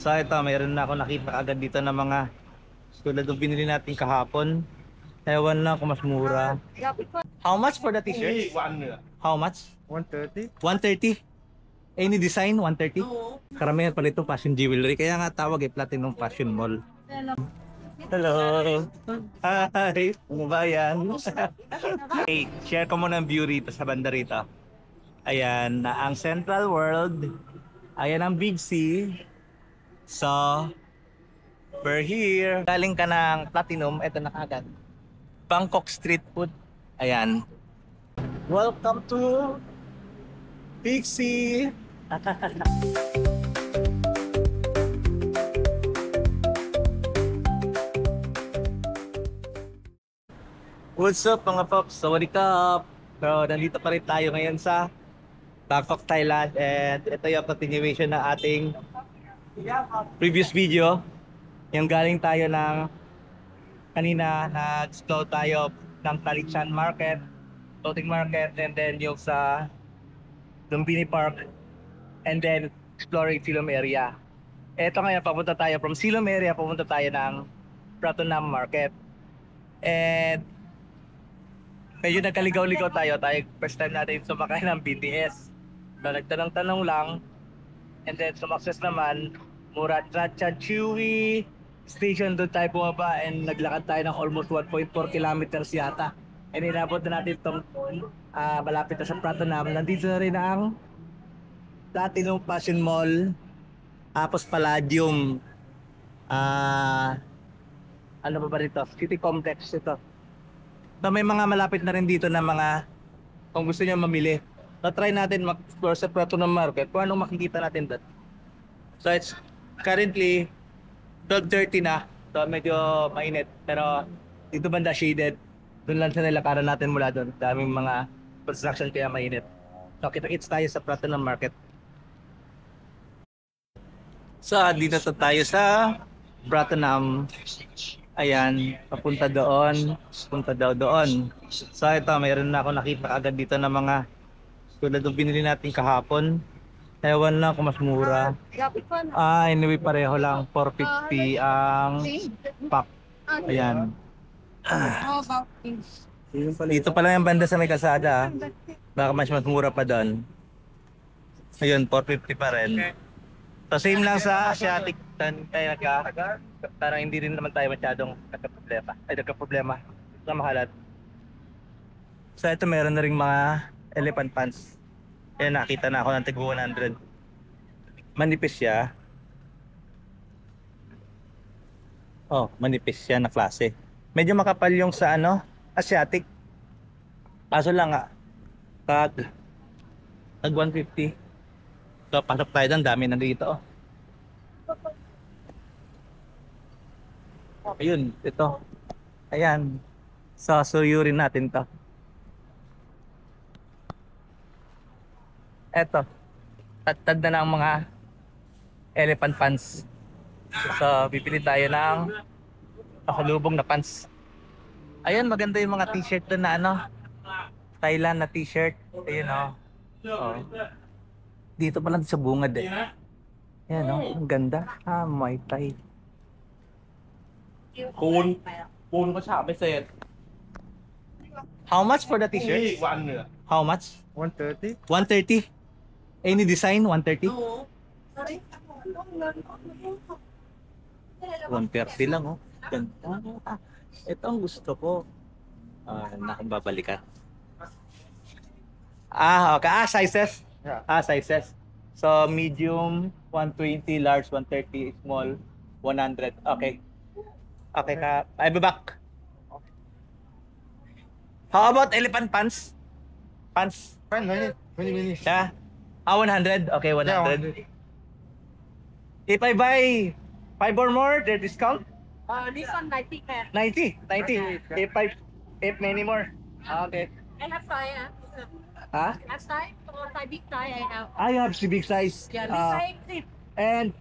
So ito, mayroon na ako nakita agad dito ng mga tulad ng binili natin kahapon. Ewan na kung mas mura. How much for the t-shirt? How much? 130. 130? Any design? 130? Karamihan pala ito fashion jewelry. Kaya nga tawag Platinum Fashion Mall. Hello! Hi! Ano ba yan? Hey, share ko muna ang view rito sa banda rito. Ayan, na ang Central World. Ayan ang Big C. So, we're here. Galing ka ng Platinum, eto na kagad. Bangkok Street Food. Ayan. Welcome to Big C. What's up mga pops? Sawadikap! So, nandito pa rin tayo ngayon sa Bangkok, Thailand. And ito yung continuation ng ating previous video. Yung galing tayo ng kanina, nag-explore tayo ng Talikshan Market, Floating Market, and then yung sa Lumbini Park, and then exploring Silom area. Ito ngayon, papunta tayo from Silom area, papunta tayo ng Pratunam Market. And medyo nagkaligaw-ligaw tayo. First time natin sumakay ng BTS. So, nagtanong-tanong lang. And then sumakses naman, Murat Ratchan Chewy Station, doon tayo bumaba. And naglakad tayo ng almost 1.4 kilometers yata. And inabot na natin itong malapit na sa Pratunam. Nandito na rin ang Platinum Fashion Mall. Tapos Palladium. Ano ba dito? City Complex ito. So, may mga malapit na rin dito na mga kung gusto niyo mamili. So, try natin mag-explore sa Pratunam Market kung anong makikita natin doon. So, it's currently 12:30 na. So, medyo mainit. Pero dito banda shaded. Doon lang sa nilakaran natin mula doon. Daming mga construction kaya mainit. So, kita-kits tayo sa Pratunam Market. So, dito tayo sa Pratunam. Ayan, papunta doon, punta daw doon. So ito, mayroon na ako nakita agad dito ng mga tulad ng binili natin kahapon. Ewan na kung mas mura. Anyway, pareho lang, 450 ang pack. Ayan. Dito pa lang yung banda sa may kalsada. Baka mas mura pa doon. Ayun, 450 pa rin. So same lang sa Asiatic tayo parang hindi rin naman tayo masyadong nagka-problema na mahalat. So ito meron na ring mga elephant pants. Ayan, nakita na ako ng tig 100. Manipis siya. Oh, manipis siya na klase. Medyo makapal yung sa Asiatic. Kaso lang tag 150. So pasok tayo doon, dami na dito. Ayun, ito. Ayan. So, suyurin natin to. Eto. Tad na ng mga elephant pants. So, bibili tayo ng pasalubong na pants. Ayun, maganda yung mga t-shirt doon na Thailand na t-shirt. Ayun oh. Dito pa lang sa bungad eh. Ayan ang ganda. Muay Thai. ปูนเขาฉาบไม่เสร็จ How much for the t-shirt? วันเหนือ How much? 130. 130? Any design? 130? 130 lang oh. Ganda. Ito ang gusto ko. Nakang babalikan. Okay. Sizes? Yeah. Sizes. So, medium, 120, large, 130, small, 100. Okay. Okay ka. I'll be back. How about elephant pants? Pants? 20 minutes. Yeah. 100? Okay, 100. Yeah, 100. If I buy 5 or more, there's discount? This one 90 per. 90. If many more. Okay. I have Thai, Huh? have Thai, or Thai big Thai I have. I have the big size. Yeah, big size tip. And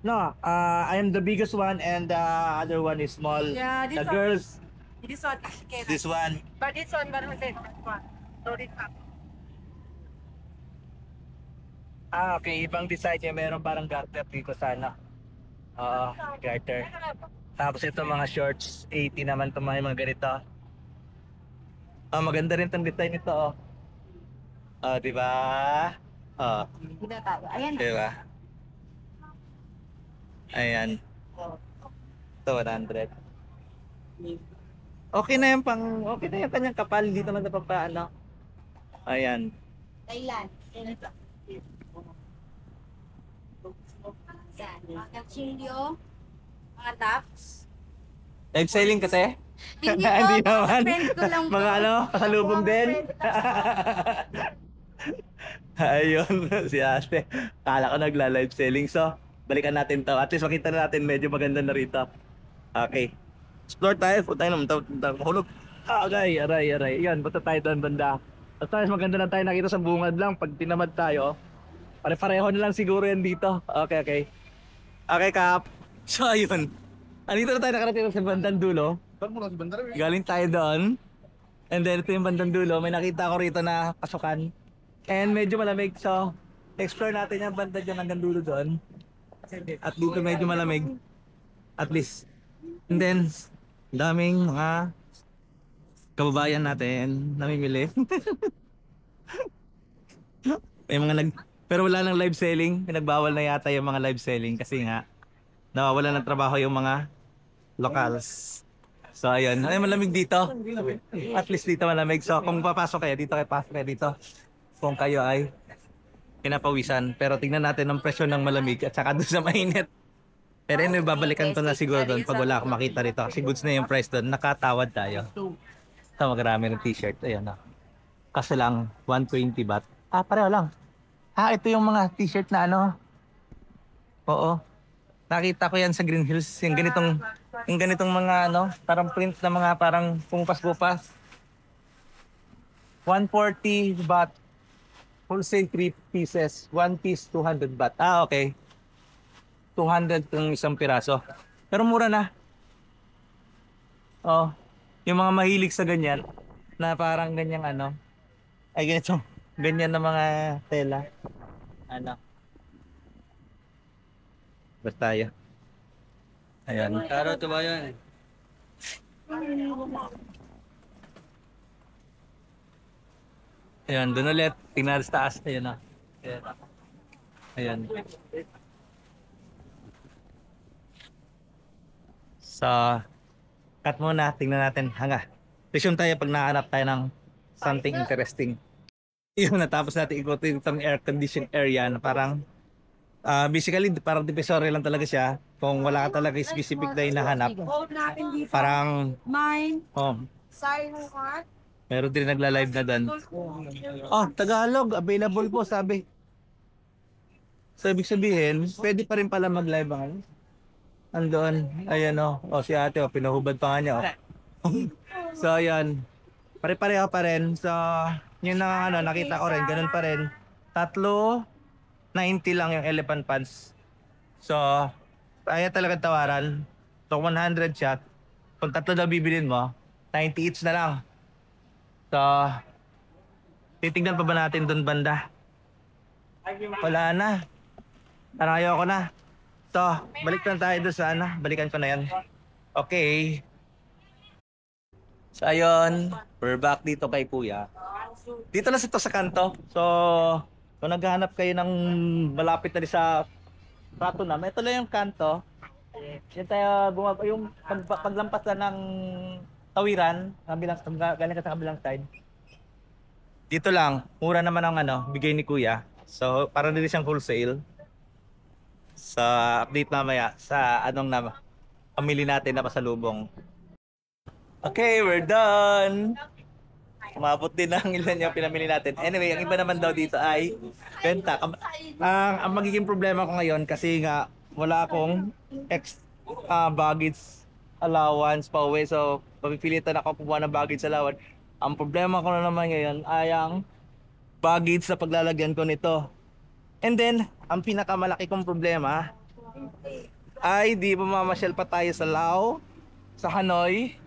no, I am the biggest one and the other one is small. Yeah, The girls, This one, okay. this one. But this one 100. This one. So this one. Okay, ibang design niya. Meron parang garter dito sana. Oo, garter. Tapos ito mga shorts, 80 naman itong mga ganito. Maganda rin itong design nito, oh. Di ba? Oh, Dito tayo. Ayan. di ba? Ayan. Ito, 100. Okay na yung kanyang kapal. Dito naman na papaano. Ayan. Thailand. Yan. Mga kachilyo. Mga tops. Live selling kasi? Hindi Hindi po. naman. Friend ko lang po. Mga ano, kasalubong din. Ayun, si Ate. Kala ko nagla-live selling. So, balikan natin to. At least makita na natin medyo maganda na rito. Okay. Explore tayo. Punta tayo naman. Mahulog. Aray. Yan, punta tayo doon banda. At tayo, maganda na tayo nakita sa bungad lang. Pag tinamad tayo, pare-pareho na lang siguro yan dito. Okay. Okay, Kap. So, ayun. Andito na tayo nakarating sa bandang dulo. Saan mo lang si Bandara? Galing tayo doon. And then ito yung bandang dulo. May nakita ko rito na pasukan. And medyo malamig. So, explore natin yung banda dyan hanggang dulo doon. At dito medyo malamig. At least. And then, daming mga kababayan natin namimili. May mga pero wala nang live selling. Pinagbawal na yata yung mga live selling kasi nga nawawala ng trabaho yung mga locals. So ayun, ay malamig dito. At least dito malamig. So kung papasok kayo dito, pasok kayo dito. Kung kayo ay pinapawisan. Pero tingnan natin ang presyo ng malamig at saka doon sa mainit. Pero yun, babalikan ko na siguro doon pag wala akong makita rito. Kasi goods na yung price doon. Nakatawad tayo. Ito magrami ng t-shirt. Ayan na. Kasi lang 120 baht. Pareho lang. Ito yung mga t-shirt na ano. Oo. Nakita ko yan sa Green Hills. Yung ganitong mga ano, parang print na mga parang pumupas-pupas. 140 baht. Wholesale 3 pieces. 1 piece 200 baht. Okay. 200 ng isang piraso. Pero mura na. Oh, yung mga mahilig sa ganyan na parang ganyang ano. Ay ganito. Ganyan na mga tela. Ano? Basta tayo. Ayan. Karo ito ba yan? Ayan, doon ulit. Tingnan sa taas. Ayan na. Ayan. So, cut muna. Tingnan natin. Hanga. Resume tayo pag nakahanap tayo ng something interesting. Yun, natapos natin ikutin itong air conditioned area na parang basically parang divisory lang talaga siya. Kung wala ka talaga specific na hinahanap. Parang Mine. Sign what? meron din nagla-live na doon. Tagalog, available po sabi. So ibig sabihin, pwede pa rin pala mag-live ang andun. Ayan si ate pinahubad pa nga niya So ayan. Pare-pareho pa rin. So yun na nakita ko rin, ganun pa rin. 390 lang yung elephant pants. So kaya talaga tawaran. So 100 siya. Kung 3 daw bibilin mo, 90 each na lang. So, titignan pa ba natin doon banda? Wala na. Parang ayoko na. So, balik na tayo doon sa balikan ko na yan. Okay. So, ayun. We're back dito kay Kuya. Dito na sa kanto. So, kung naghahanap kayo ng malapit na rin sa Pratunam, ito lang yung kanto. Yan tayo yung paglampas na ng tawiran, galing ka sa kabilang side. Dito lang, mura naman ang bigay ni Kuya. So, para din siyang wholesale. Sa update mamaya sa pamili natin na pasalubong. Okay, we're done. Umabot din ang ilan yung pinamili natin. Anyway, ang iba naman daw dito ay benta. Ang magiging problema ko ngayon kasi nga wala akong baggage allowance pa uwi. So, papipilitan ako kumuha ng baggage allowance. Ang problema ko na naman ngayon ay ang baggage na paglalagyan ko nito. And then, ang pinakamalaki kong problema ay di mamasyal pa tayo sa Laos, sa Hanoi,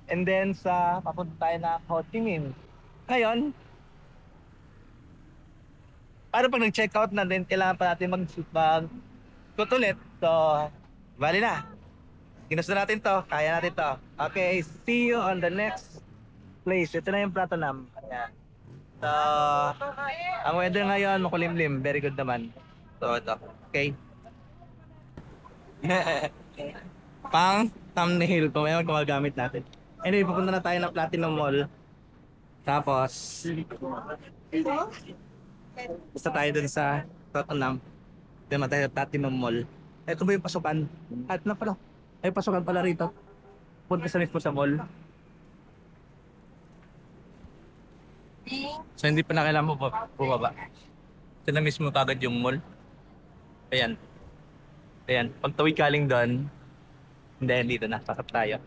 and then papunta tayo na Ho Chi Minh. Ngayon, paano pag nag-check out na din, kailangan pa natin mag-shoot ulit. So, Bali na. Ginusto natin to. Kaya natin to. Okay, see you on the next place. Ito na yung Platinum. Ayan. So, ang weather ngayon, makulimlim. Very good naman. So, ito. Okay. Pang thumbnail. Kung may magagamit natin. Anyway, pupunta na tayo ng Platinum Mall. Tapos, basta tayo dun sa Platinum. Dito tayo sa Platinum Mall. Ito ba yung pasukan? At na pala. Ay, pasukan pala rito. Punta sa mismo sa mall. So, hindi pa na kailangan mo bumaba. Ito na mismo kagad yung mall. Ayan. Ayan. Pag tawid galing doon, hindi, dito na. Pasok tayo.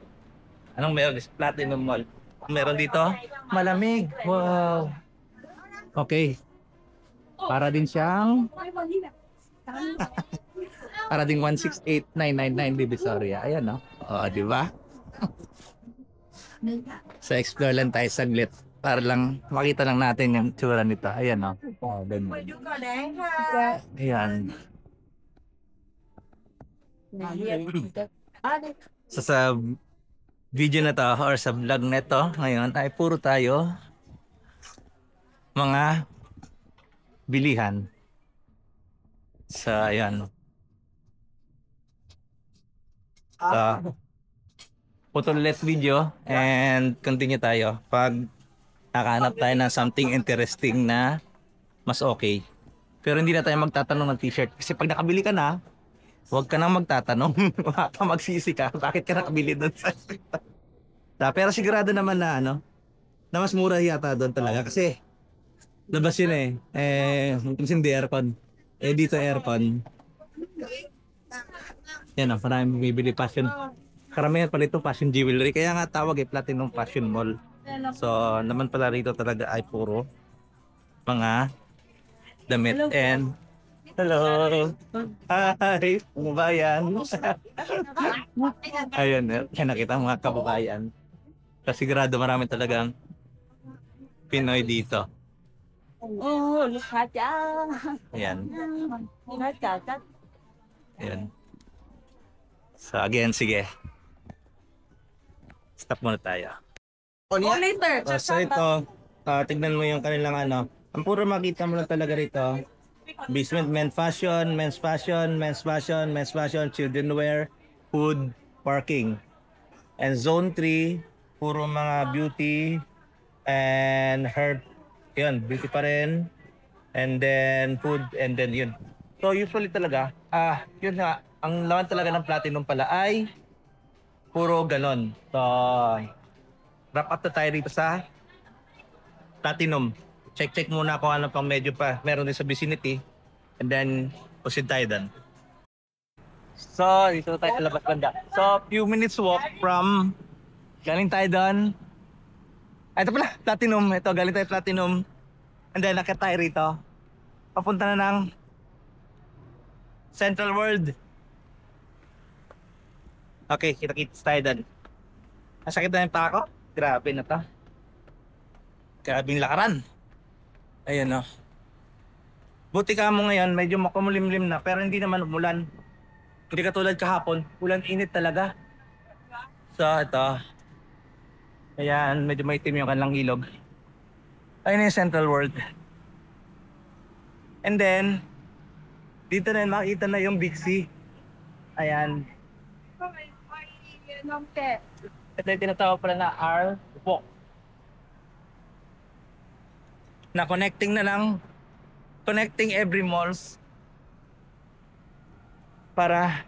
Anong meron? Platinum Mall. Meron dito? Malamig. Wow. Okay. Para din siyang para ding 168999 Divisoria. Ayan, no? Oo, di ba? So, explore lang tayo saglit. Para lang makita lang natin yung tsura nito. Ayan, no? Oh, ganun. Ayan. So, sa video na to or sa vlog na to ngayon ay puro tayo mga bilihan. So, ayan. Putol let video and continue tayo pag nakahanap tayo ng something interesting na mas okay. Pero hindi na tayo magtatanong ng t-shirt kasi pag nakabili ka na, huwag ka nang magtatanong. Baka magsisi ka. Bakit ka nakabili doon sa pero sigurado naman na na mas mura yata doon talaga kasi labas yun kasi hindi aircon. Dito aircon. Yan maraming bibili fashion. Karamihan pa rito fashion jewelry. Kaya nga tawag Platinum Fashion Mall. So naman pala rito talaga ay puro mga damit and hello. Hi, kababayan. Ayun, nakita mga kababayan. Kasi sigurado marami talagang Pinoy dito. Oh, lukha dyan. Ayan. Lukha. Ayan. So again, sige. Stop muna tayo. Later. So ito, tignan mo yung kanilang ang puro makita mo lang talaga rito. Basement, men's fashion, men's fashion, men's fashion, men's fashion, children wear, food, parking. And zone 3, puro mga beauty and herb. Yun, beauty pa rin. And then food and then yun. So usually talaga, yun nga, ang laman talaga ng Platinum pala ay puro ganon. So, wrap up na tayo dito sa Platinum. Check muna kung ano pang medyo pa meron din sa vicinity. And then, proceed tayo doon. So, dito tayo sa labas banda. So, few minutes walk from galing tayo doon. Ito pala, Platinum. Ito, galing tayo Platinum. And then, nakita tayo rito. Papunta na ng Central World. Okay, kita-kits tayo doon. Nasakit na yung pako. Grabe na to. Grabing lakaran. Ayan o. Buti ka mo ngayon, medyo makumulimlim na, pero hindi naman umulan. Hindi katulad kahapon, ulan init talaga. So, ito. Ayan, medyo maitim yung kanilang ilog. Ayun yung Central World. And then, dito na makita na yung Big C. Ayan. Ito yung tinatawag pala na R-Walk. Na connecting na lang, connecting every malls para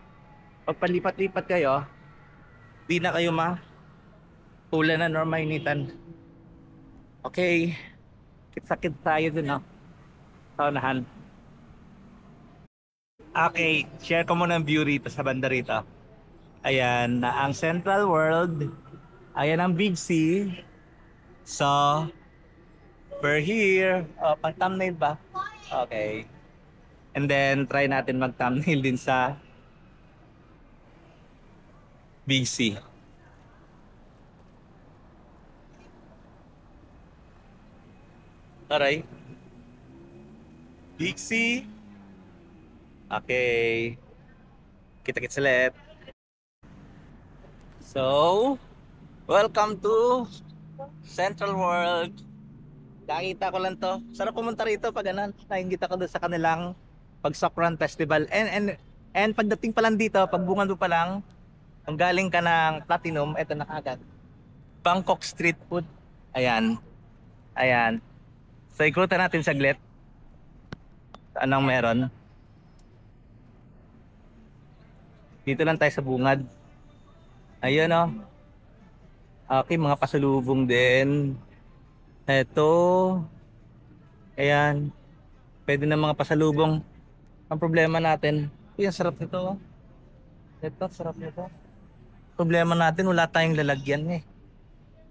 pagpalipat-lipat kayo, di na kayo ulan or mainitan. Okay, sakit tayo dun sa unahan. Okay, share ko muna ang view rito sa banda rito. Ayan, na ang Central World. Ayan ang Big C. So, we're here. Pang thumbnail ba? Okay. And then, try natin mag-thumbnail din sa Big C. Alright. Big C. Okay. Kita-kits ulit. So, welcome to Central World. Nakita ko lang to. Sarap pumunta rito pag ganun. Nakikita ko doon sa kanilang Pagsakran Festival. And pagdating pa lang dito, pag bungando pa lang, kung galing ka ng Platinum, eto na kaagad. Bangkok Street Food. Ayan. Ayan. So, ikutan natin saglit. Anong meron? Dito lang tayo sa bungad. Ayun oh. Okay, mga pasalubong din. Eto. Ayan. Pwede na mga pasalubong. Ang problema natin, ang sarap nito. Oh. Ito, sarap nito. Problema natin, wala tayong lalagyan eh.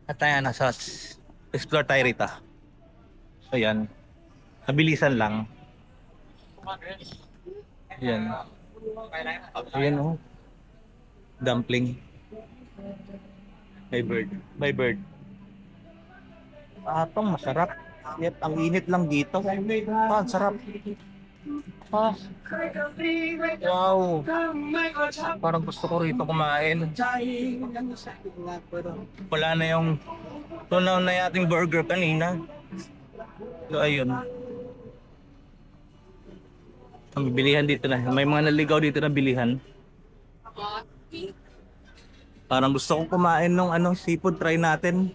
At tayo na sauce. Explore tayo rito. So yan. Nabilisan lang. Yan. Ayan oh. Dumpling. By bird. By bird. Atong masarap. Yep, ang init lang dito. Ah, sarap. Ah. Wow. Parang gusto ko rito kumain. Wala na yung tunaw na yating burger kanina. So ayun. Ang bilihan dito na. May mga naligaw dito na bilihan. Parang gusto kong kumain ng seafood, try natin.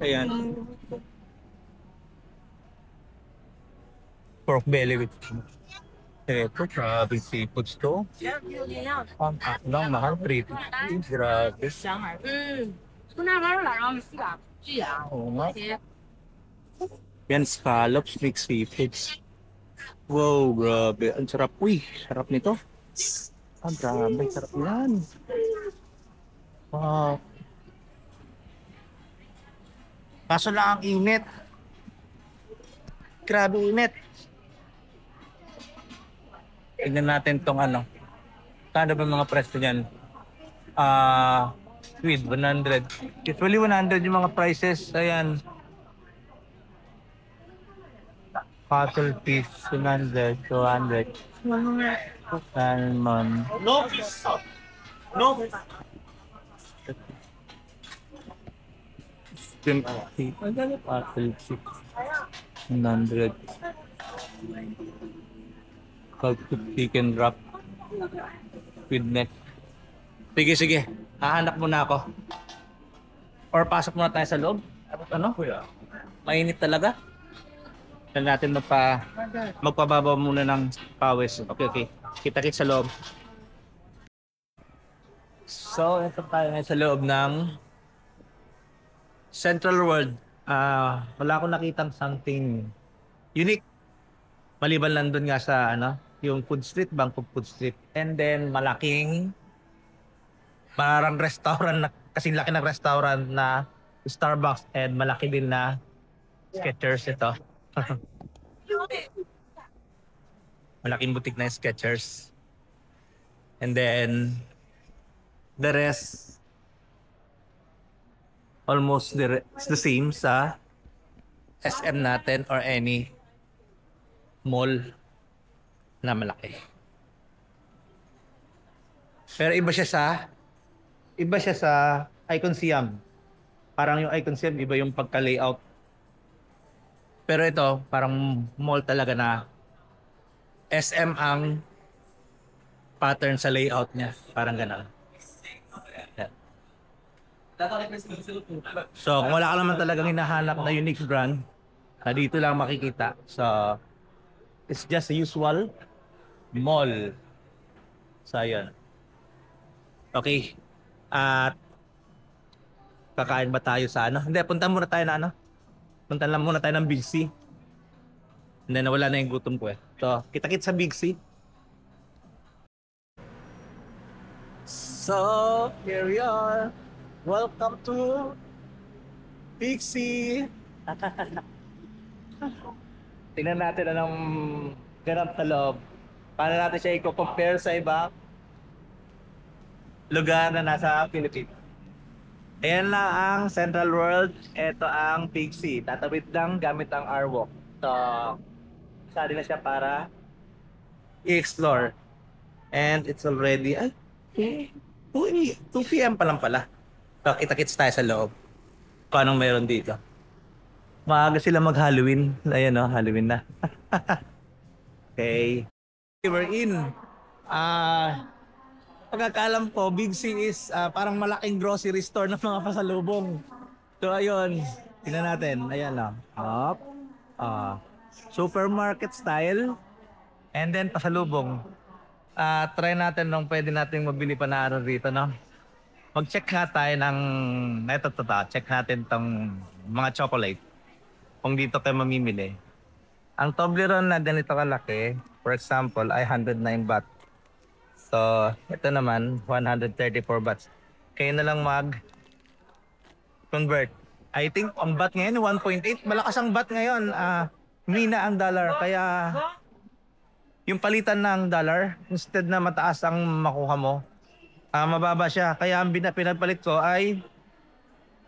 Ayan. Pork belly with eto, grabe seafoods to. Ang lang, mahal, 350. Grabe. Oo nga. Yan, scallops, mixed seafoods. Wow, grabe. Ang sarap. Uy, sarap nito. Ah, grabe. Sarap yan. Wow. Kaso lang ang init. Grabe init. Tignan natin tong kano ba mga presyo niyan? Squid, 100. Usually 100 yung mga prices. Ayan. Cuttlefish, 100, 200. Salmon. No. No. Shrimp, cuttlefish, 100. Cooked chicken wrap with neck. Sige, sige. Hahanap muna ako. Or pasok muna tayo sa loob. Ano? Mainit talaga. Kailan natin magpababaw muna ng pawis. Okay, okay. Kita-kits sa loob. So, ito tayo ngayon sa loob ng Central World. Wala akong nakitang something unique. Maliban lang doon nga sa yung food street, Bangkok food street. And then malaking parang restaurant na kasing laki ng restaurant na Starbucks, and malaki din na Skechers ito. Malaking butik na Skechers. And then the rest almost it's the same sa SM natin or any mall na malaki. Pero iba siya sa Icon Siam. Parang yung Icon Siam, iba yung pagka-layout. Pero ito, parang mall talaga na SM ang pattern sa layout niya. Parang gano'n. So, kung wala ka naman talagang hinahanap na unique brand, na dito lang makikita. So, it's just a usual mall. So, yun. Okay. At kakain ba tayo sa Hindi, punta muna tayo na Punta lang muna tayo ng Big C. And then nawala na yung gutom ko eh. So, kita-kits sa Big C. So, here we are. Welcome to Big C. Tingnan natin anong ganap na loob. Paano natin siya i-compare sa iba lugar na nasa Philippines. Ayan na ang Central World. Ito ang Big C. Tatawid lang gamit ang R-Walk. So, sali na siya para i-explore. And it's already, 2 p.m. pa lang pala. So, kita-kits tayo sa loob. Kung anong meron dito. Maaga sila mag-Halloween. Ayan o, Halloween na. Okay. We're in. Pagkakalam ko, Big C is parang malaking grocery store ng mga pasalubong. So ayun, tingnan natin. Ayan lang. Up. Supermarket style. And then pasalubong. Try natin nung pwede natin mabili pa na ano rito, no? Mag-check nga tayo ng... Check natin tong mga chocolate. Kung dito kayo mamimili. Ang Toblerone na ganito kalaki, for example, ay 109 baht. So, ito naman, 134 bahts. Kayo na lang mag-convert. I think ang baht ngayon, 1.8. Malakas ang baht ngayon. Mina ang dollar. Kaya, yung palitan ng dollar, instead na mataas ang makuha mo, mababa siya. Kaya ang pinagpalit ko ay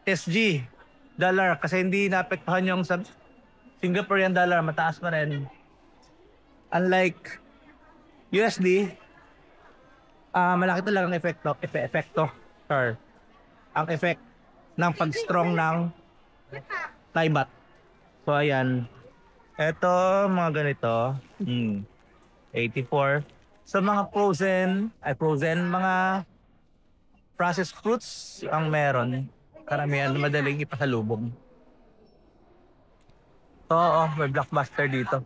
SG, dollar. Kasi hindi naapektuhan yung Singaporean dollar, mataas pa rin. Unlike USD, malaki talaga ang epekto. Ang effect ng pag-strong ng Thai baht. So ayan. Ito, mga ganito. 84. Sa mga frozen, mga processed fruits ang meron. Karamihan madaling ipasalubong. So, may Blockbuster dito.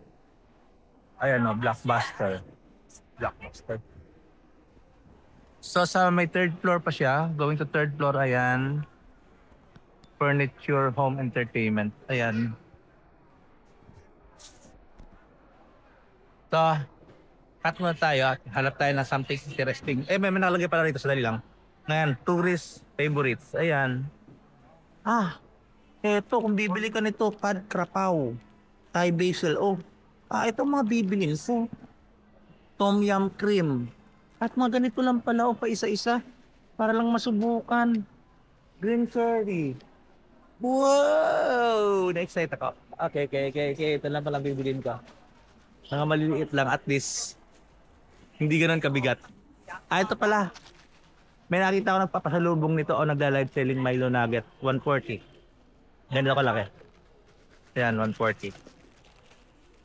Ayan o, Blockbuster. So, sa may third floor pa siya. Going to third floor, ayan. Furniture, home entertainment. Ayan. So, cut muna tayo at hanap tayo ng something interesting. May nakalagay pala rito, sadali lang. Ngayon, tourist favorites. Ayan. Eto, kung bibili ka nito, pad krapaw, Thai basil. Ito mga bibili ko. Tom yum cream. At mga ganito lang pala pa isa-isa. Para lang masubukan. Green curry. Wow! Na-excite ako. Okay. Ito lang palang bibilin ko. Mga maliliit lang, at least hindi ganun kabigat. Ito pala. May nakita ko nagpapasalubong nito o nagda-live selling Milo Nugget. 140. Ganito kalaki. Ayan, 140.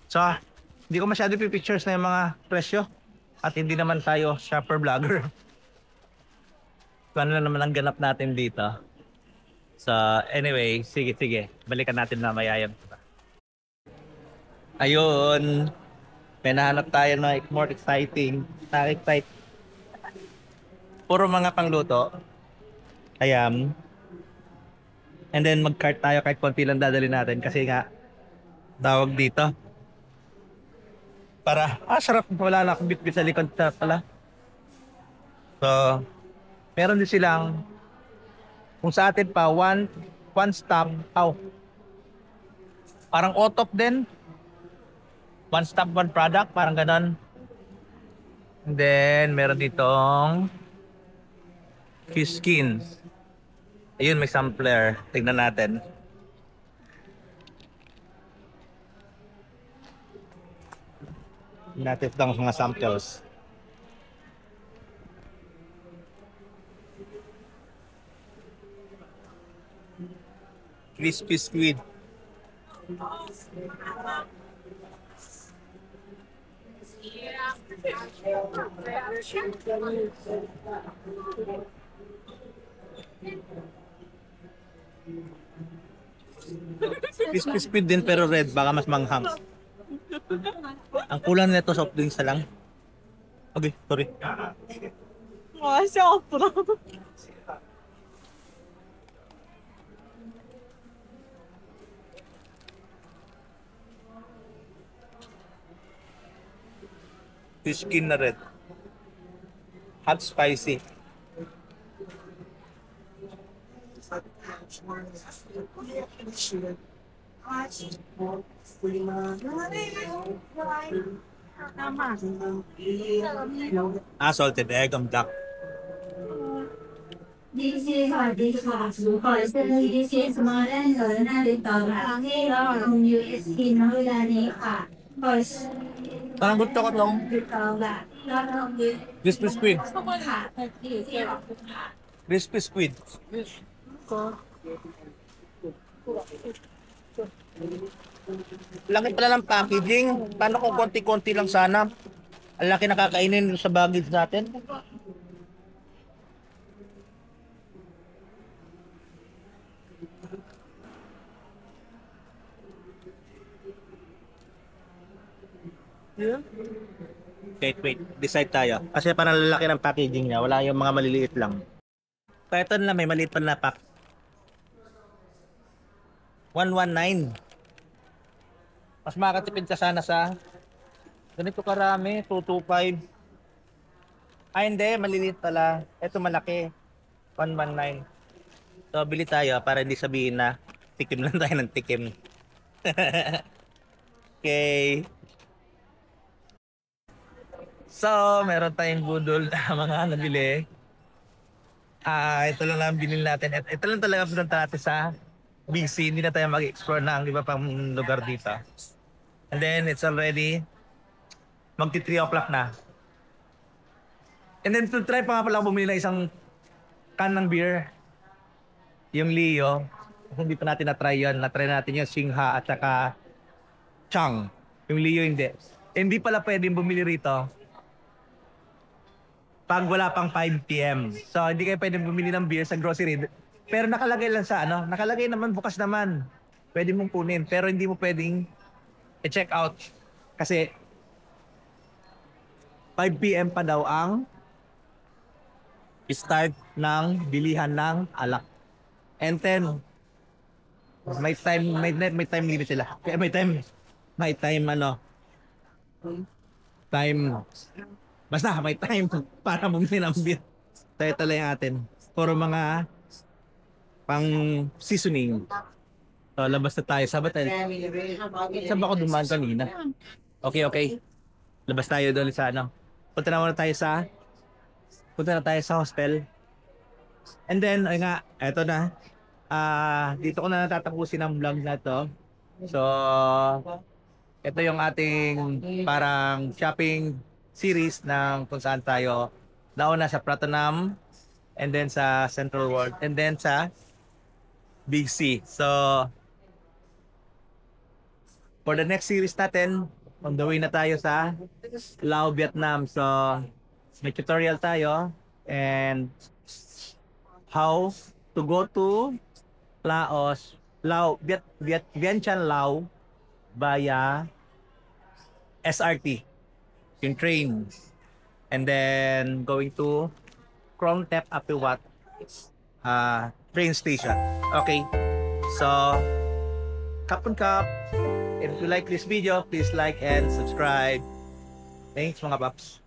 So, hindi ko masyado pipictures na yung mga presyo. At hindi naman tayo shopper vlogger. Ano na naman ang ganap natin dito. So, anyway, sige. Balikan natin na mayayan. Ayun. May nahanap tayo na more exciting. Nakaka-excite. Puro mga pangluto. Ayan. And then mag-cart tayo kahit konti lang dadalhin natin kasi nga tawag dito. Para, sarap. Wala na akong bit-bit sa likod pala. So, meron din silang, kung sa atin pa, one stop. Parang OTOP din. One stop, one product. Parang ganon. And then, meron ditong fish skins. Ayun, may sampler. Tignan natin. Natin lang mga samples. Crispy squid. Crispy squid din pero red, baka mas manghang. Ang kulang nito soft drinks na lang. Okay, sorry. 맛이 없더라. Fish skin na red. Hot spicy. Salted egg on duck. This is our dish personally this is modern learner with the US in Holland. Parang gusto ko itong crispy squid. Crispy squid. Laki pala ng packaging. Paano kung konti-konti lang sana? Ang laki nakakainin sa baggage natin. Wait. Decide tayo. Kasi parang lalaki ng packaging niya. Wala yung mga maliliit lang. Kaya ito na may maliit pa na pack. 119. Mas makakatipid ka sana sa ganito karami. 225. Ay hindi, maliliit pala. Ito malaki. 119. So bili tayo para hindi sabihin na tikim lang tayo ng tikim. Okay. So, meron tayong budol na mga nabili. Ito lang binili natin. Ito lang talaga pinunta natin sa BC. Hindi na tayo mag-explore ng iba pang lugar dito. And then, it's already magti 3 o'clock na. And then, to try pa nga pala bumili na isang can ng beer. Yung Leo. Hindi pa natin na-try yun. Na-try natin yung Singha at saka Chang. Yung Leo hindi. Hindi pala pwedeng bumili rito pag wala pang 5 PM. So, hindi kayo pwedeng bumili ng beer sa grocery. Pero nakalagay lang sa nakalagay naman, bukas naman. Pwede mong kunin. Pero hindi mo pwedeng i-check out. Kasi 5 PM pa daw ang start ng bilihan ng alak. And then, may time limit sila. Kaya may time basta may time para bumili ng beer. Tayo lang atin. Puro mga pang seasoning. So, labas na tayo. Saan ba ako dumaan kanina? Okay. Labas tayo doon sa Punta na tayo sa hostel. And then, ay nga, eto na. Dito ko na natatapusin ang vlog na to. So, ito yung ating parang shopping series ng kung saan tayo nauna sa Pratunam and then sa Central World and then sa Big C. So, for the next series natin, on the way na tayo sa Lao, Vietnam. So, may tutorial tayo and how to go to Laos, Vientiane, Lao via SRT, yung train. And then going to Krong Thep Apiwat train station. Okay. So, Kapun Kap. If you like this video, please like and subscribe. Thanks mga paps.